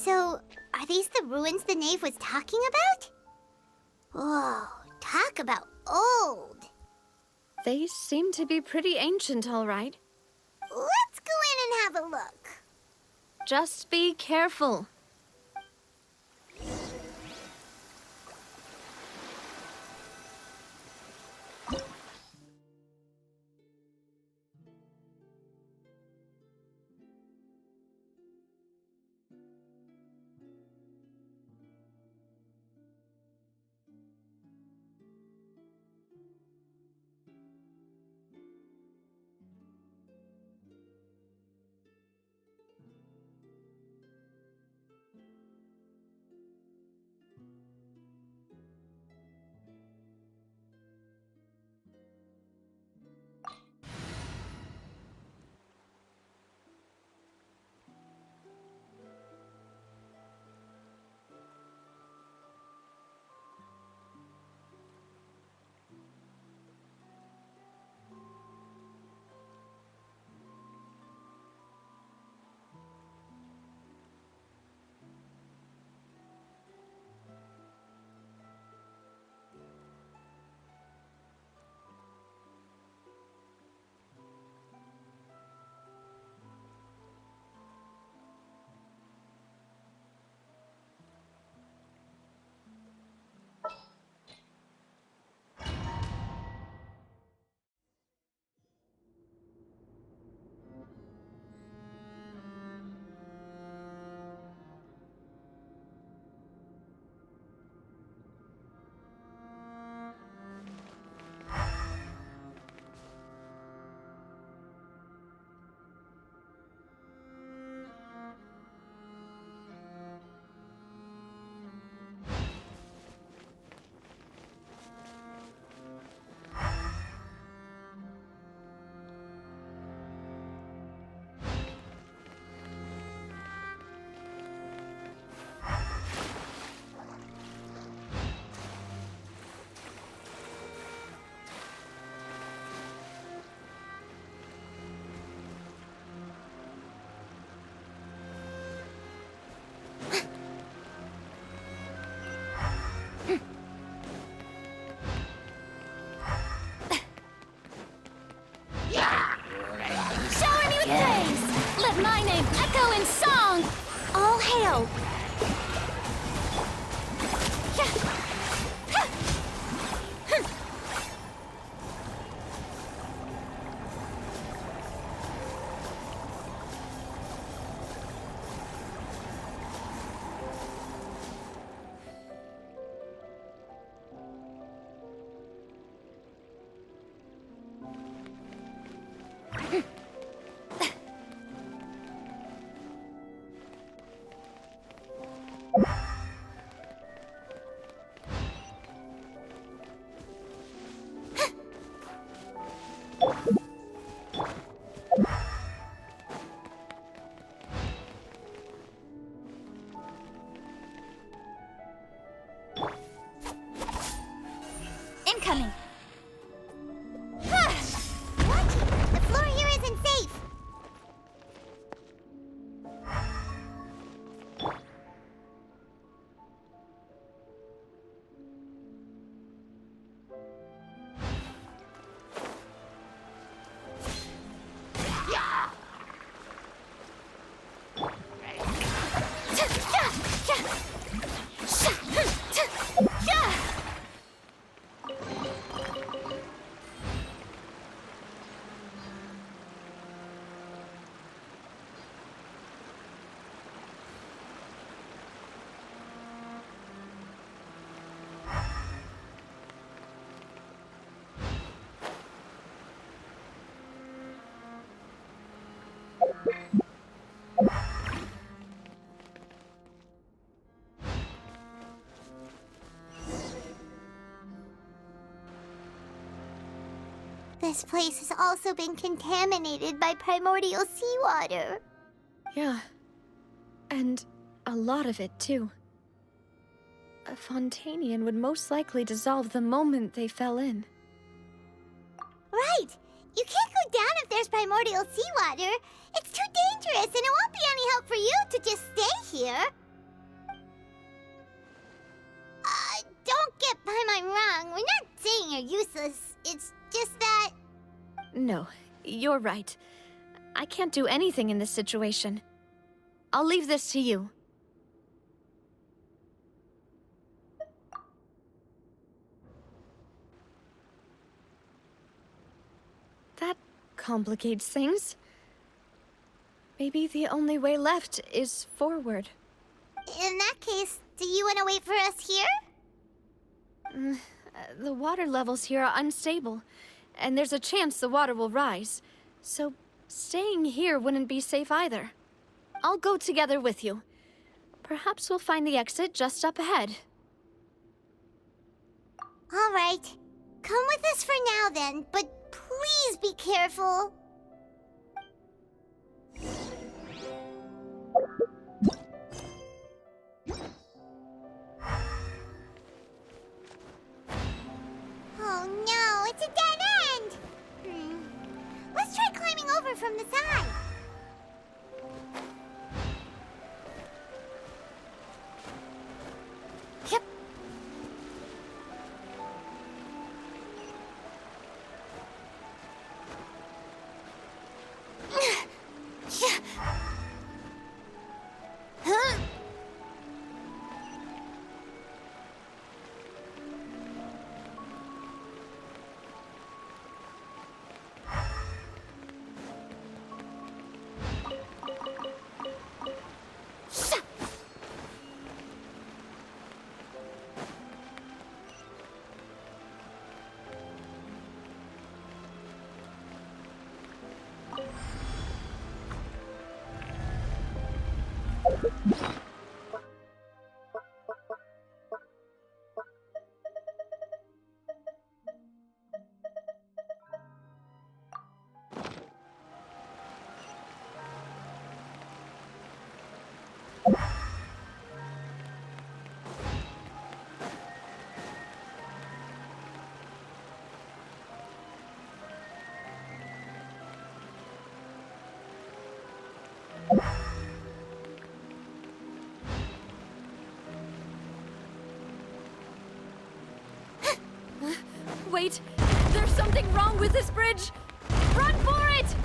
So, are these the ruins the knave was talking about? Whoa, talk about old. They seem to be pretty ancient, all right. Let's go in and have a look. Just be careful. Shower me with praise! Let my name echo in song! All hail! Incoming! Watch it! The floor here isn't safe! This place has also been contaminated by primordial seawater. Yeah. And a lot of it, too. A Fontanian would most likely dissolve the moment they fell in. Right! You can't go down if there's primordial seawater. It's too dangerous, and it won't be any help for you to just stay here. No, you're right. I can't do anything in this situation. I'll leave this to you. That complicates things. Maybe the only way left is forward. In that case, do you want to wait for us here? The water levels here are unstable, and there's a chance the water will rise. So, staying here wouldn't be safe either. I'll go together with you. Perhaps we'll find the exit just up ahead. All right. Come with us for now then, but please be careful. Oh no, it's a dead end! Let's try climbing over from the side. Yep. Huh? Wait! There's something wrong with this bridge! Run for it!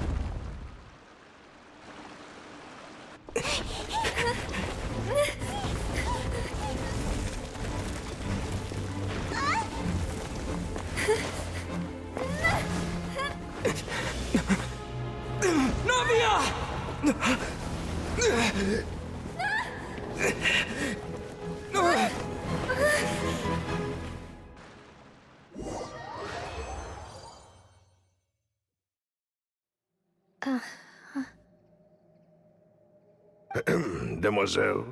Demoiselle?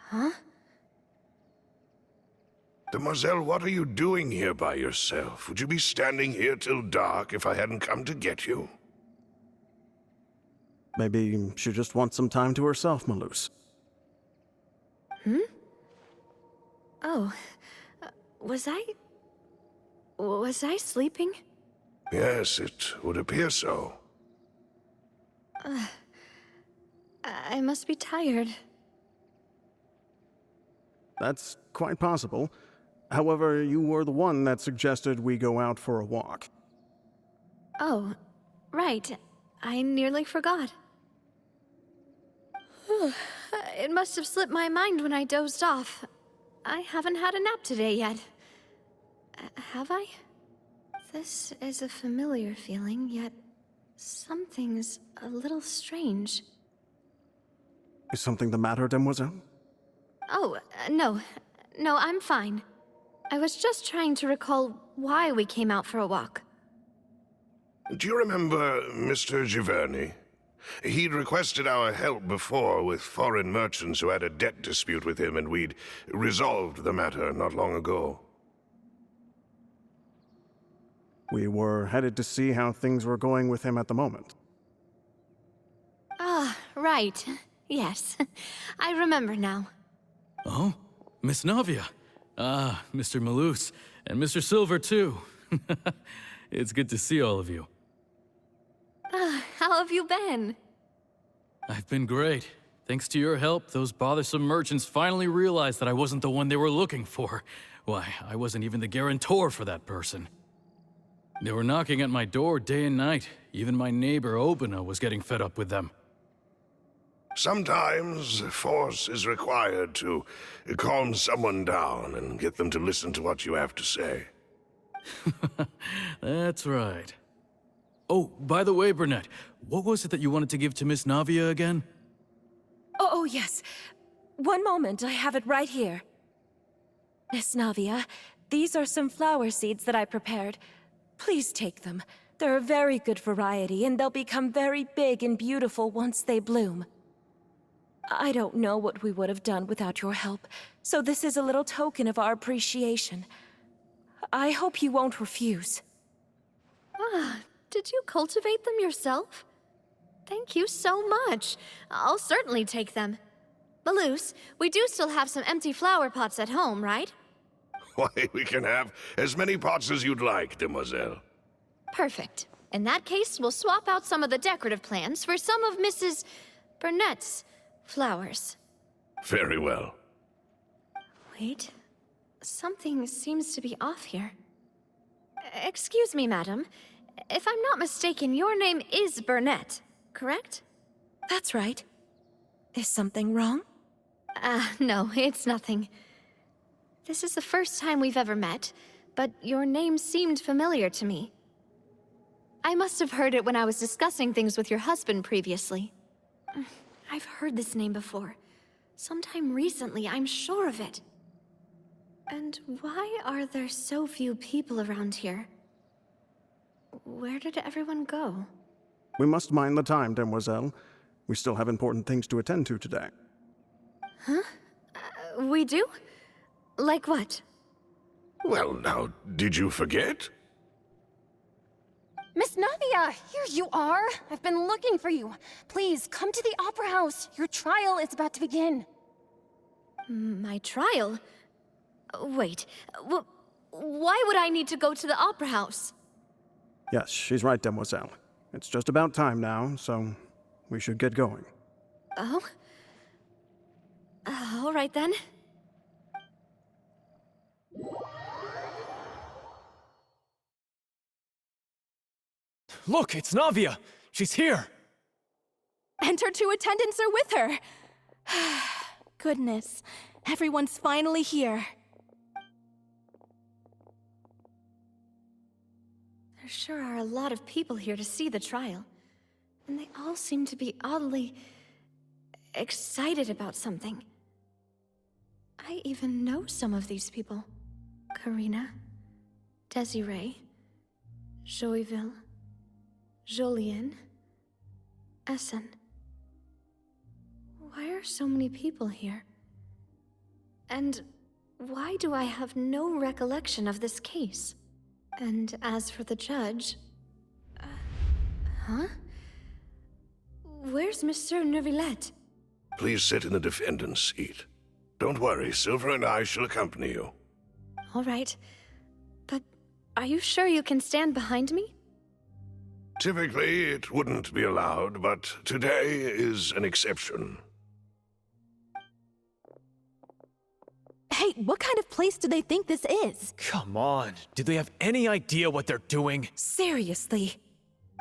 Huh? Demoiselle, what are you doing here by yourself? Would you be standing here till dark if I hadn't come to get you? Maybe she just wants some time to herself, Maloose. Oh. Was I sleeping? Yes, it would appear so. I must be tired. That's quite possible. However, you were the one that suggested we go out for a walk. Oh, right. I nearly forgot. It must have slipped my mind when I dozed off. I haven't had a nap today yet. Have I? This is a familiar feeling, yet something's a little strange. Is something the matter, Demoiselle? Oh, no. No, I'm fine. I was just trying to recall why we came out for a walk. Do you remember Mr. Giverny? He'd requested our help before with foreign merchants who had a debt dispute with him, and we'd resolved the matter not long ago. We were headed to see how things were going with him at the moment. Ah, right. Yes. I remember now. Oh, Miss Navia. Ah, Mr. Maloose. And Mr. Silver, too. It's good to see all of you. How have you been? I've been great. Thanks to your help, those bothersome merchants finally realized that I wasn't the one they were looking for. Why, I wasn't even the guarantor for that person. They were knocking at my door day and night. Even my neighbor Obina was getting fed up with them. Sometimes force is required to calm someone down and get them to listen to what you have to say. That's right. Oh, by the way, Burnett, what was it that you wanted to give to Miss Navia again? Oh, yes. One moment, I have it right here. Miss Navia, these are some flower seeds that I prepared. Please take them. They're a very good variety, and they'll become very big and beautiful once they bloom. I don't know what we would have done without your help, so this is a little token of our appreciation. I hope you won't refuse. Did you cultivate them yourself? Thank you so much. I'll certainly take them. Malus, we do still have some empty flower pots at home, right? Why, we can have as many pots as you'd like, demoiselle. Perfect. In that case, we'll swap out some of the decorative plants for some of Mrs. Burnett's flowers. Very well. Wait. Something seems to be off here. Excuse me, madam. If I'm not mistaken, your name is Burnett, correct? That's right. Is something wrong? No, it's nothing. This is the first time we've ever met, but your name seemed familiar to me. I must have heard it when I was discussing things with your husband previously. I've heard this name before. Sometime recently, I'm sure of it. And why are there so few people around here? Where did everyone go? We must mind the time, demoiselle. We still have important things to attend to today. We do? Like what? Well, now, did you forget? Miss Navia, here you are. I've been looking for you. Please, come to the Opera House. Your trial is about to begin. My trial? Wait, why would I need to go to the Opera House? Yes, she's right, demoiselle. It's just about time now, so we should get going. Oh? All right then. Look, it's Navia! She's here! And her two attendants are with her! Goodness, everyone's finally here. There sure are a lot of people here to see the trial. And they all seem to be oddly excited about something. I even know some of these people. Karina, Desiree, Joyville, Jolien, Essen. Why are so many people here? And why do I have no recollection of this case? And as for the judge... huh? Where's Monsieur Neuvillette? Please sit in the defendant's seat. Don't worry, Silver and I shall accompany you. All right. But are you sure you can stand behind me? Typically, it wouldn't be allowed, but today is an exception. Hey, what kind of place do they think this is? Come on, do they have any idea what they're doing? Seriously.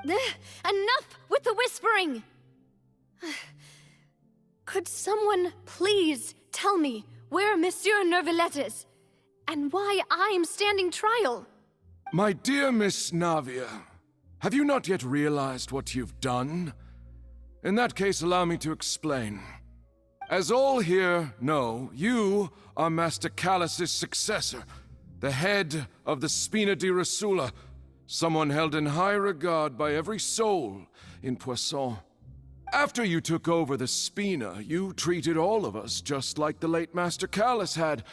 Enough with the whispering! Could someone please tell me where Monsieur Neuvillette is? And why I'm standing trial? My dear Miss Navia, have you not yet realized what you've done? In that case, allow me to explain. As all here know, you are Master Callus's successor, the head of the Spina di Rosula, someone held in high regard by every soul in Poisson. After you took over the Spina, you treated all of us just like the late Master Callus had.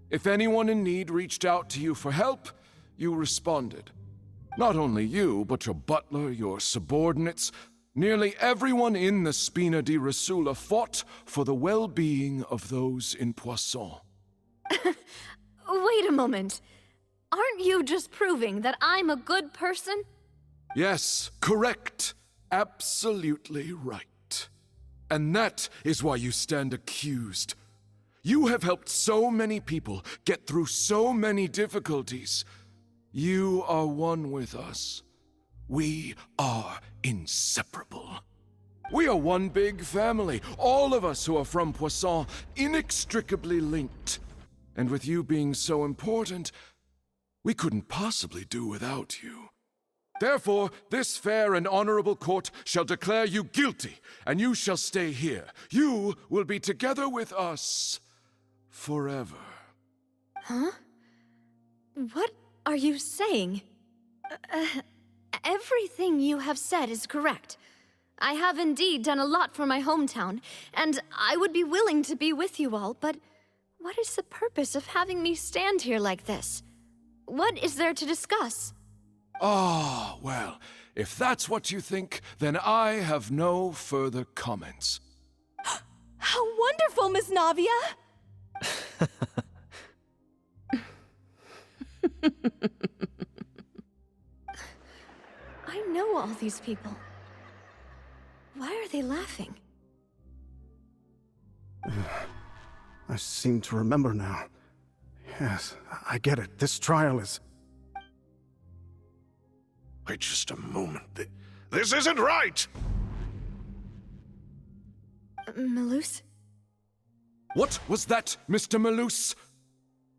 If anyone in need reached out to you for help, you responded. Not only you, but your butler, your subordinates, nearly everyone in the Spina di Rosula fought for the well-being of those in Poisson. Wait a moment. Aren't you just proving that I'm a good person? Yes, correct. Absolutely right. And that is why you stand accused. You have helped so many people get through so many difficulties. You are one with us. We are inseparable. We are one big family, all of us who are from Poisson, inextricably linked. And with you being so important, we couldn't possibly do without you. Therefore, this fair and honorable court shall declare you guilty, and you shall stay here. You will be together with us forever. Huh? What are you saying? Everything you have said is correct. I have indeed done a lot for my hometown, and I would be willing to be with you all, but what is the purpose of having me stand here like this? What is there to discuss? Ah, well, if that's what you think, then I have no further comments. How wonderful, Miss Navia! I know all these people. Why are they laughing? I seem to remember now. Yes, I get it. This trial is... Wait just a moment. This isn't right! Malus? What was that, Mr. Malus?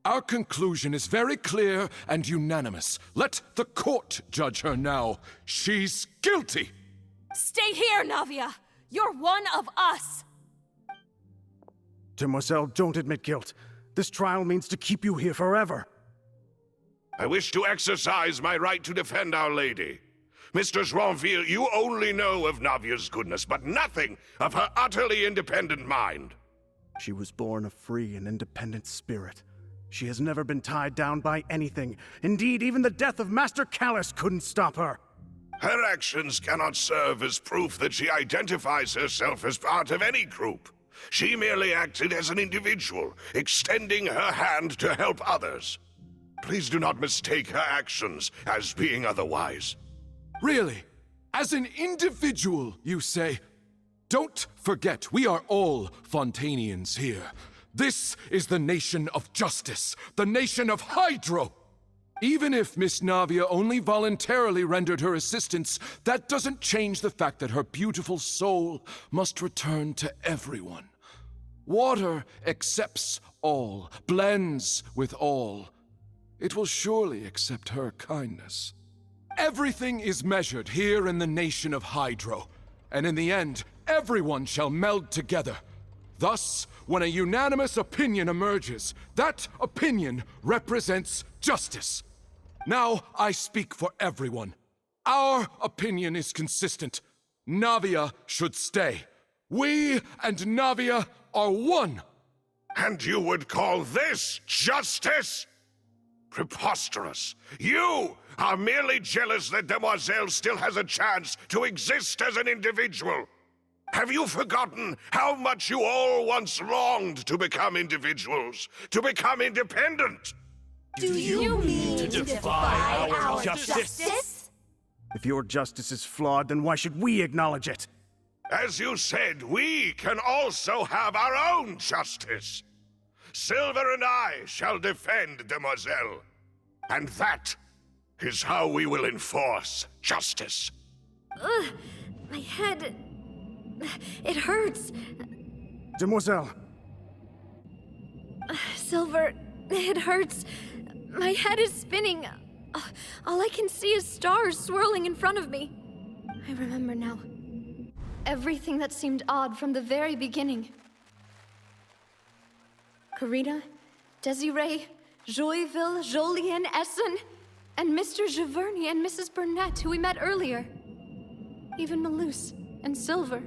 Our conclusion is very clear and unanimous. Let the court judge her now. She's guilty! Stay here, Navia! You're one of us! Demoiselle, don't admit guilt. This trial means to keep you here forever. I wish to exercise my right to defend Our Lady. Mr. Joinville, you only know of Navia's goodness, but nothing of her utterly independent mind. She was born a free and independent spirit. She has never been tied down by anything. Indeed, even the death of Master Callus couldn't stop her. Her actions cannot serve as proof that she identifies herself as part of any group. She merely acted as an individual, extending her hand to help others. Please do not mistake her actions as being otherwise. Really? As an individual, you say? Don't forget, we are all Fontanians here. This is the nation of justice, the nation of Hydro. Even if Miss Navia only voluntarily rendered her assistance, that doesn't change the fact that her beautiful soul must return to everyone. Water accepts all, blends with all. It will surely accept her kindness. Everything is measured here in the nation of Hydro, and in the end, everyone shall meld together. Thus, when a unanimous opinion emerges, that opinion represents justice. Now I speak for everyone. Our opinion is consistent. Navia should stay. We and Navia are one. And you would call this justice? Preposterous. You are merely jealous that Demoiselle still has a chance to exist as an individual. Have you forgotten how much you all once longed to become individuals, to become independent? Do you mean to defy our justice? If your justice is flawed, then why should we acknowledge it? As you said, we can also have our own justice. Silver and I shall defend Demoiselle. And that is how we will enforce justice. Ugh, my head... It hurts. Demoiselle! Silver, it hurts. My head is spinning. All I can see is stars swirling in front of me. I remember now. Everything that seemed odd from the very beginning. Karina, Desiree, Joyville, Jolien, Essen, and Mr. Giverny and Mrs. Burnett, who we met earlier. Even Malus and Silver.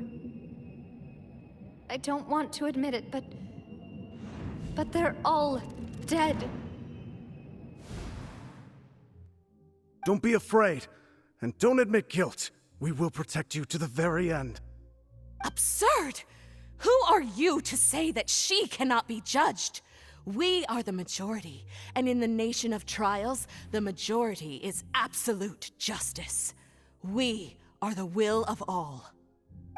I don't want to admit it, but they're all dead. Don't be afraid, and don't admit guilt. We will protect you to the very end. Absurd! Who are you to say that she cannot be judged? We are the majority, and in the nation of trials, the majority is absolute justice. We are the will of all.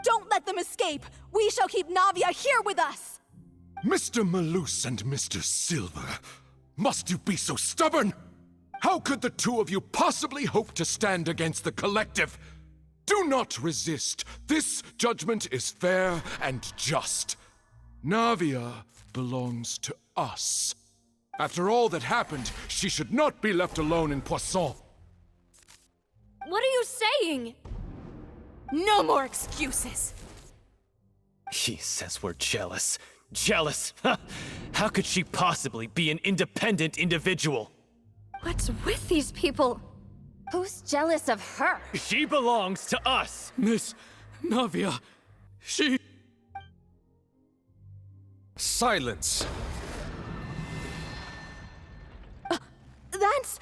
Don't let them escape! We shall keep Navia here with us! Mr. Malus and Mr. Silver, must you be so stubborn? How could the two of you possibly hope to stand against the collective? Do not resist. This judgment is fair and just. Navia belongs to us. After all that happened, she should not be left alone in Poisson. What are you saying? No more excuses. He says we're jealous. Jealous? How could she possibly be an independent individual? What's with these people? Who's jealous of her? She belongs to us! Miss Navia, she... Silence! That's...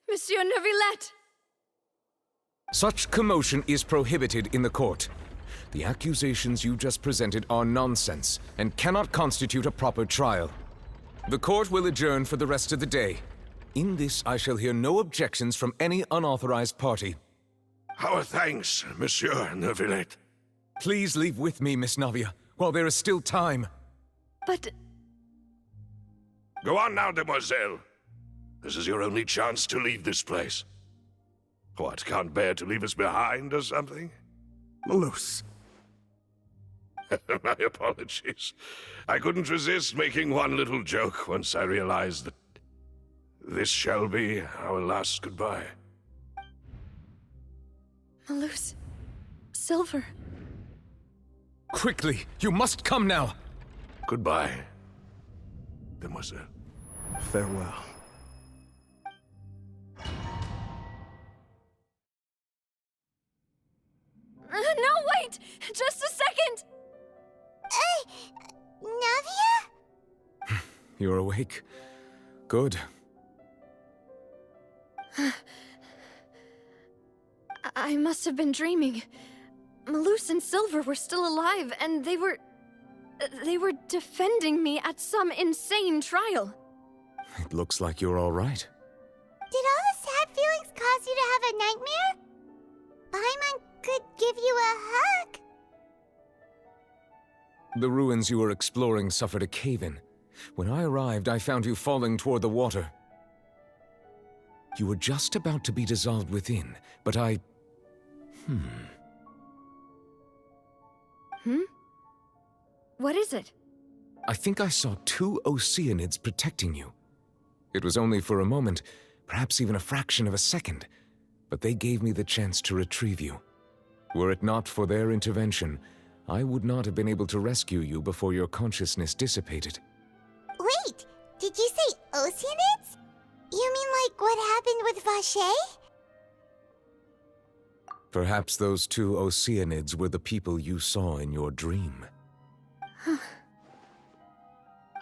Monsieur Neuvillette! Such commotion is prohibited in the court. The accusations you just presented are nonsense and cannot constitute a proper trial. The court will adjourn for the rest of the day. In this, I shall hear no objections from any unauthorized party. Our thanks, Monsieur Neuvillette. Please leave with me, Miss Navia, while there is still time. But... Go on now, demoiselle. This is your only chance to leave this place. What, can't bear to leave us behind or something? Malus. My apologies. I couldn't resist making one little joke once I realized that this shall be our last goodbye. Malus... Silver... Quickly, you must come now! Goodbye, demoiselle. Farewell. No, wait! Just a second! Navia? You're awake. Good. I must have been dreaming. Malus and Silver were still alive, and they were defending me at some insane trial. It looks like you're all right. Did all the sad feelings cause you to have a nightmare? Paimon could give you a hug. The ruins you were exploring suffered a cave-in. When I arrived, I found you falling toward the water. You were just about to be dissolved within, but I... What is it? I think I saw two Oceanids protecting you. It was only for a moment, perhaps even a fraction of a second, but they gave me the chance to retrieve you. Were it not for their intervention, I would not have been able to rescue you before your consciousness dissipated. Wait, did you say Oceanids? You mean like what happened with Vache? Perhaps those two Oceanids were the people you saw in your dream.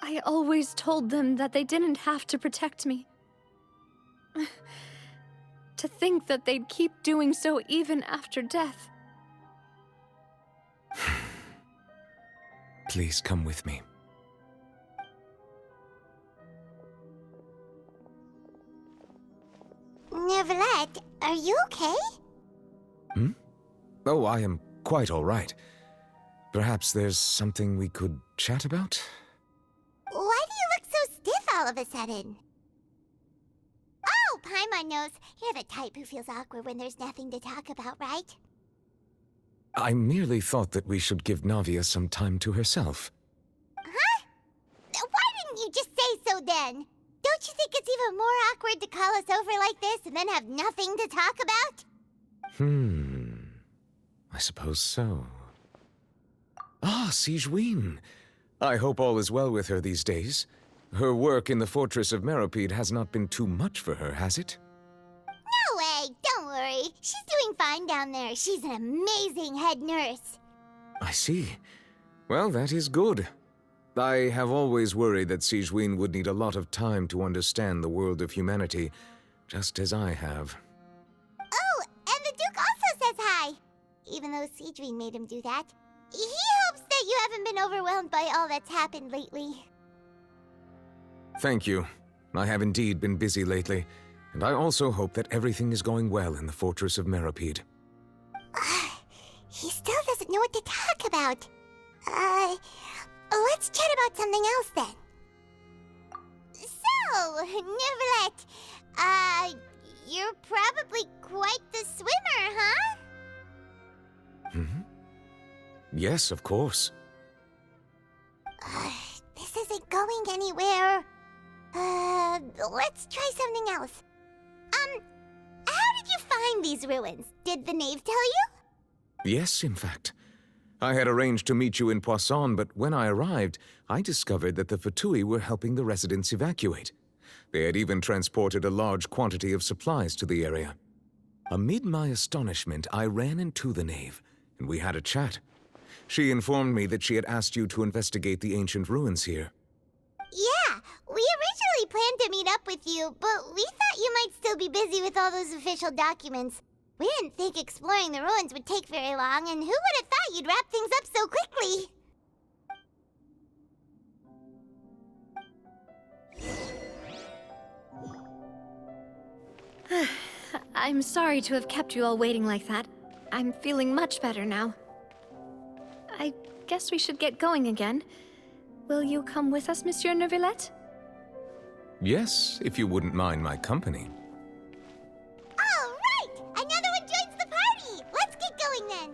I always told them that they didn't have to protect me. To think that they'd keep doing so even after death. Please come with me. Neuvillette, are you okay? Oh, I am quite all right. Perhaps there's something we could chat about? Why do you look so stiff all of a sudden? Oh, Paimon knows. You're the type who feels awkward when there's nothing to talk about, right? I merely thought that we should give Navia some time to herself. Huh? Why didn't you just say so then? Don't you think it's even more awkward to call us over like this and then have nothing to talk about? I suppose so. Ah, Sigewinne. I hope all is well with her these days. Her work in the fortress of Meropide has not been too much for her, has it? No way, don't worry. She's doing fine down there. She's an amazing head nurse. I see. Well, that is good. I have always worried that Sigewinne would need a lot of time to understand the world of humanity, just as I have. Oh, and the Duke also says hi. Even though Sigewinne made him do that. He hopes that you haven't been overwhelmed by all that's happened lately. Thank you. I have indeed been busy lately, and I also hope that everything is going well in the fortress of Meropide. He still doesn't know what to talk about. Let's chat about something else then. So, Neverlet, you're probably quite the swimmer, huh? Yes, of course. This isn't going anywhere. Let's try something else. How did you find these ruins? Did the knave tell you? Yes, in fact. I had arranged to meet you in Poisson, but when I arrived, I discovered that the Fatui were helping the residents evacuate. They had even transported a large quantity of supplies to the area. Amid my astonishment, I ran into the knave, and we had a chat. She informed me that she had asked you to investigate the ancient ruins here. Yeah, we originally planned to meet up with you, but we thought you might still be busy with all those official documents. We didn't think exploring the ruins would take very long, and who would have thought you'd wrap things up so quickly. I'm sorry to have kept you all waiting like that. I'm feeling much better now. I guess we should get going again. Will you come with us, Monsieur Neuvillette? Yes, if you wouldn't mind my company. All right! Another one joins the party! Let's get going then!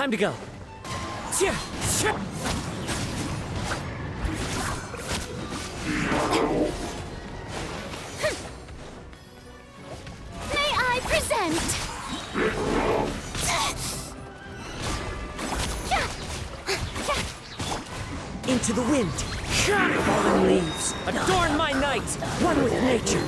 Time to go. May I present? Into the wind. Fallen leaves. Adorn my night, one with nature.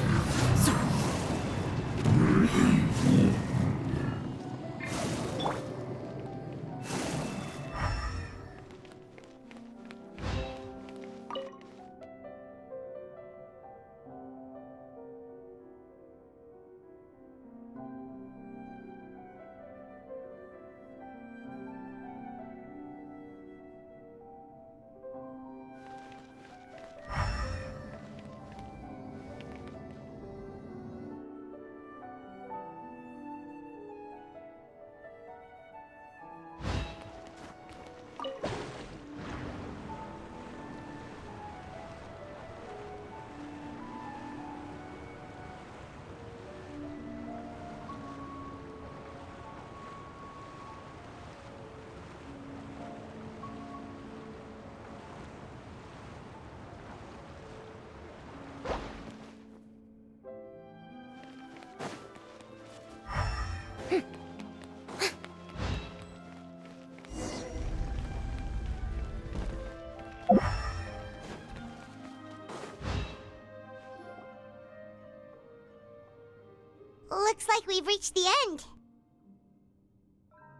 Looks like we've reached the end.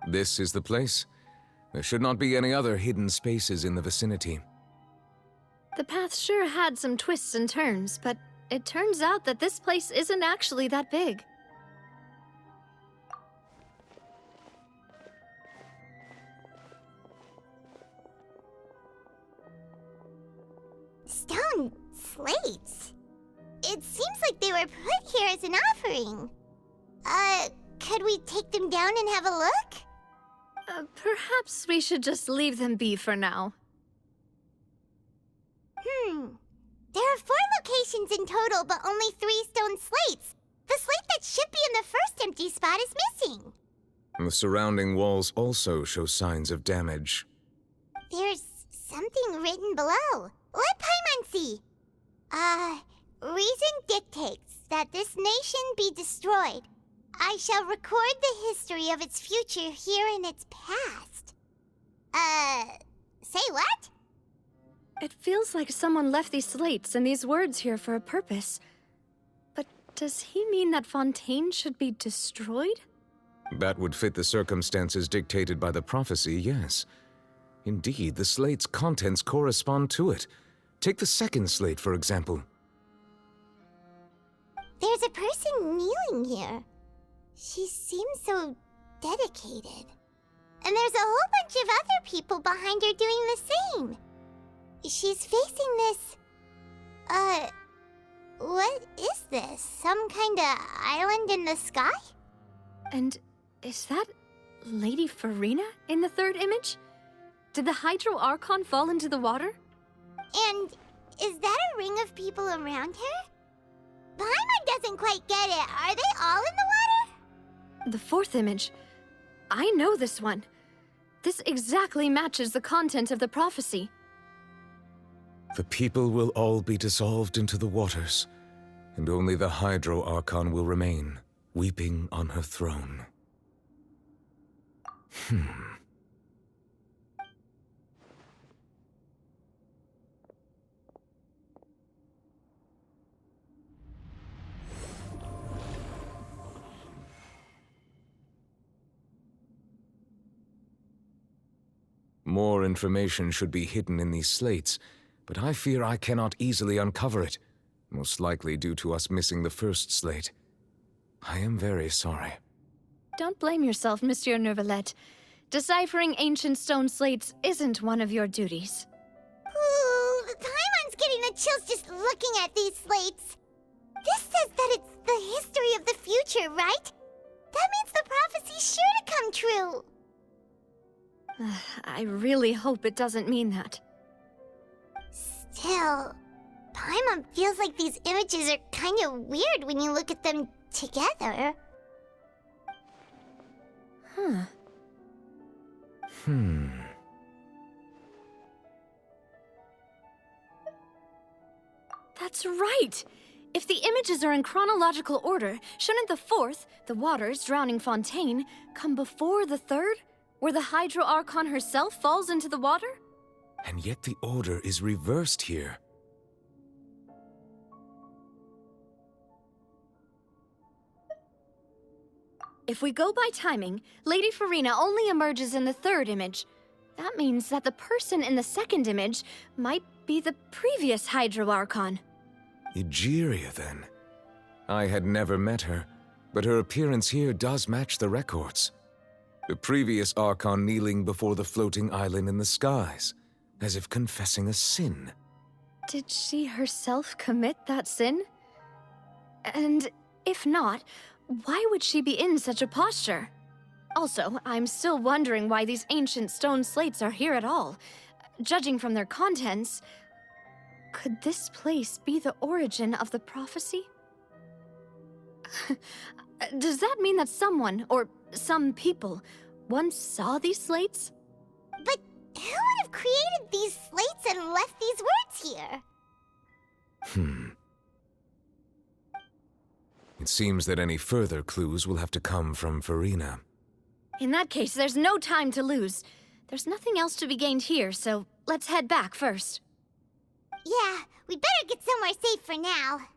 This is the place. There should not be any other hidden spaces in the vicinity. The path sure had some twists and turns, but it turns out that this place isn't actually that big. Stone slates? It seems like they were put here as an offering. Could we take them down and have a look? Perhaps we should just leave them be for now. There are 4 locations in total, but only 3 stone slates. The slate that should be in the first empty spot is missing. The surrounding walls also show signs of damage. There's something written below. Let Paimon see. Reason dictates that this nation be destroyed. I shall record the history of its future here in its past. Say what? It feels like someone left these slates and these words here for a purpose. But does he mean that Fontaine should be destroyed? That would fit the circumstances dictated by the prophecy, yes. Indeed, the slate's contents correspond to it. Take the second slate, for example. There's a person kneeling here. She seems so dedicated. And there's a whole bunch of other people behind her doing the same. She's facing this... what is this? Some kind of island in the sky? And is that Lady Farina in the third image? Did the Hydro Archon fall into the water? And is that a ring of people around her? Paimon doesn't quite get it. Are they all in the water? The fourth image. I know this one. This exactly matches the content of the prophecy. The people will all be dissolved into the waters, and only the Hydro Archon will remain, weeping on her throne. More information should be hidden in these slates, but I fear I cannot easily uncover it, most likely due to us missing the first slate. I am very sorry. Don't blame yourself, Monsieur Neuvillette. Deciphering ancient stone slates isn't one of your duties. Ooh, Paimon's getting the chills just looking at these slates. This says that it's the history of the future, right? That means the prophecy's sure to come true. I really hope it doesn't mean that. Still, Paimon feels like these images are kind of weird when you look at them together. That's right! If the images are in chronological order, shouldn't the fourth, the waters drowning Fontaine, come before the third, where the Hydro Archon herself falls into the water? And yet the order is reversed here. If we go by timing, Lady Farina only emerges in the third image. That means that the person in the second image might be the previous Hydro Archon. Egeria, then. I had never met her, but her appearance here does match the records. The previous Archon kneeling before the floating island in the skies, as if confessing a sin. Did she herself commit that sin? And if not, why would she be in such a posture? Also, I'm still wondering why these ancient stone slates are here at all. Judging from their contents, could this place be the origin of the prophecy? Does that mean that someone, or some people, once saw these slates? But who would have created these slates and left these words here? It seems that any further clues will have to come from Farina. In that case, there's no time to lose. There's nothing else to be gained here, so let's head back first. Yeah, we better get somewhere safe for now.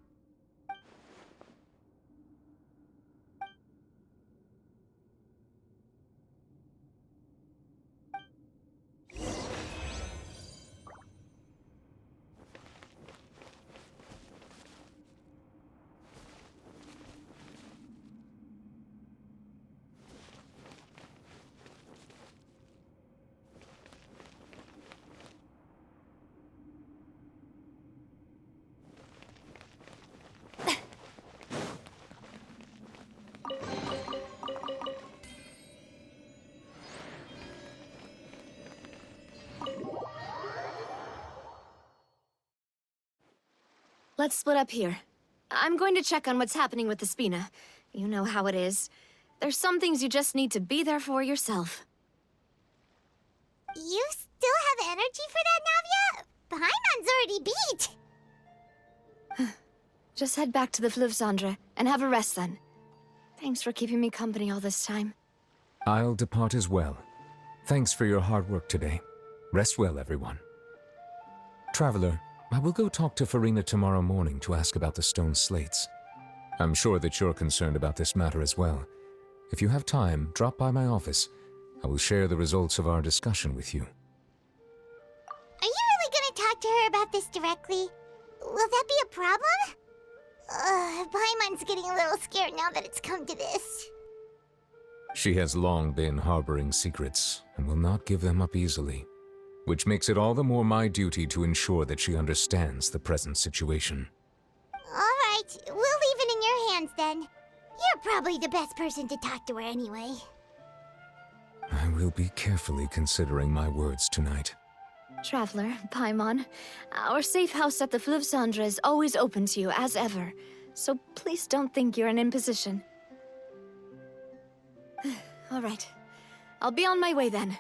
Let's split up here. I'm going to check on what's happening with the Spina. You know how it is. There's some things you just need to be there for yourself. You still have energy for that, Navia? Paimon's already beat. Just head back to the Fleuve-Cendre and have a rest then. Thanks for keeping me company all this time. I'll depart as well. Thanks for your hard work today. Rest well, everyone. Traveler, I will go talk to Farina tomorrow morning to ask about the stone slates. I'm sure that you're concerned about this matter as well. If you have time, drop by my office. I will share the results of our discussion with you. Are you really gonna talk to her about this directly? Will that be a problem? Paimon's getting a little scared now that it's come to this. She has long been harboring secrets and will not give them up easily, which makes it all the more my duty to ensure that she understands the present situation. Alright, we'll leave it in your hands then. You're probably the best person to talk to her anyway. I will be carefully considering my words tonight. Traveler, Paimon, our safe house at the Fleuve-Cendre is always open to you, as ever. So please don't think you're an imposition. All right. I'll be on my way then.